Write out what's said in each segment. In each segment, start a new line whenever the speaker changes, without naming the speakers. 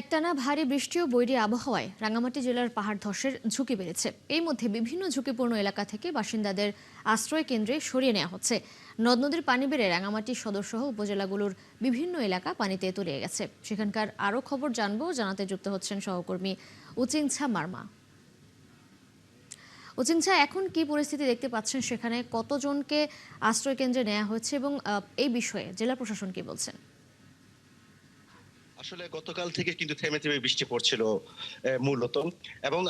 একটানা ভারী বৃষ্টি ও বৈরী আবহাওয়ায় রাঙ্গামাটি জেলার পাহাড় ধসের ঝুঁকি বেড়েছে। এই মধ্যে বিভিন্ন ঝুঁকিপূর্ণ এলাকা থেকে বাসিন্দাদের আশ্রয় কেন্দ্রে সরিয়ে নেওয়া হচ্ছে। নদ নদীর পানি বেড়ে রাঙ্গামাটি সদরসহ উপজেলাগুলোর বিভিন্ন এলাকা পানিতে তলিয়ে গেছে। সেখানকার আরও খবর জানাতে যুক্ত হচ্ছেন সহকর্মী উচিংছা মার্মা। উচিংছা, এখন কি পরিস্থিতি দেখতে পাচ্ছেন সেখানে? কতজনকে আশ্রয় কেন্দ্রে নেওয়া হয়েছে এবং এই বিষয়ে জেলা প্রশাসন কি বলছেন?
আসলে গতকাল থেকে কিন্তু থেমে থেমে বৃষ্টি পড়ছিল মূলত। এবং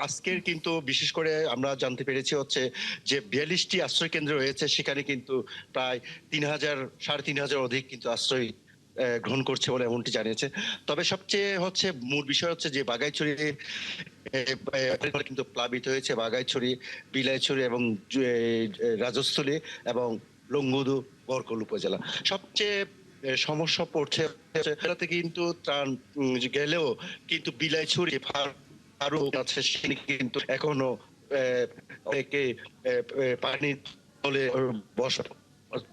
আজকের কিন্তু বিশেষ করে আমরা জানতে পেরেছি হচ্ছে যে ৪২টি আশ্রয় কেন্দ্র রয়েছে, সেখানে কিন্তু প্রায় ৩,০০০ ৩,৫০০ অধিক কিন্তু আশ্রয় গ্রহণ করছে বলে এমনটি জানিয়েছে। তবে সবচেয়ে মূল বিষয় হচ্ছে যে বাগাইছড়ি কিন্তু প্লাবিত হয়েছে। বাগাইছড়ি, বিলাইছড়ি এবং রাজস্থলী এবং লংগদু, বরকল উপজেলা সবচেয়ে সমস্যা পড়ছে। এটাতে কিন্তু ত্রাণ গেলেও কিন্তু বিলাইছড়ি ফারুক আছে, সেখানে কিন্তু এখনো অনেকে পানির তলে বসা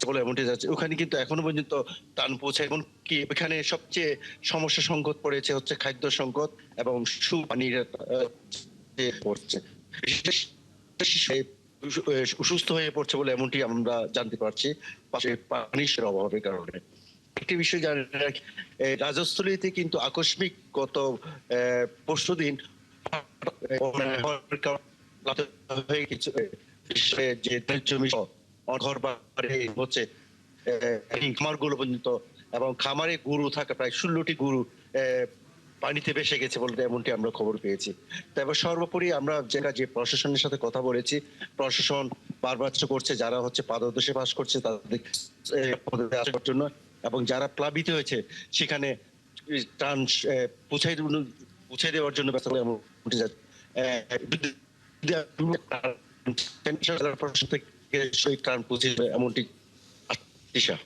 বলে এমনটি যাচ্ছে। ওখানে কিন্তু এখনো পর্যন্ত ত্রাণ পৌঁছায়। এমনকি ওখানে সবচেয়ে সমস্যা সংকট পড়েছে হচ্ছে খাদ্য সংকট এবং সুপানির পড়ছে। বিশেষ অসুস্থ হয়ে পড়ছে বলে এমনটি আমরা জানতে পারছি, পাশে পানির অভাবের কারণে। একটি বিষয় জানেন, রাজস্থলীতে কিন্তু আকস্মিক গত পরশুদিন হয়ে কিছু যে জমি ঘর বাড়ি হচ্ছে খামারগুলো পর্যন্ত, এবং খামারে গরু থাকা প্রায় ১৬টি গরু পানিতে ভেসে গেছে বলে এমনটি আমরা খবর পেয়েছি। তবে সর্বোপরি আমরা যে প্রশাসনের সাথে কথা বলেছি, প্রশাসন বারবার করছে যারা পাদদেশে বাস করছে তাদের আসার জন্য, এবং যারা প্লাবিত হয়েছে সেখানে ত্রাণ পৌঁছাই দেওয়ার জন্য ব্যস্ত করে এমনটি যাচ্ছে। প্রশাসন থেকে ত্রাণ পৌঁছে এমনটি আশা।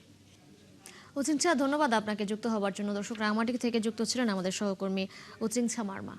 উচিংছা, ধন্যবাদ আপনাকে যুক্ত হবার জন্য। দর্শক, রাঙামাটি থেকে যুক্ত ছিলেন আমাদের সহকর্মী উচিংছা মার্মা।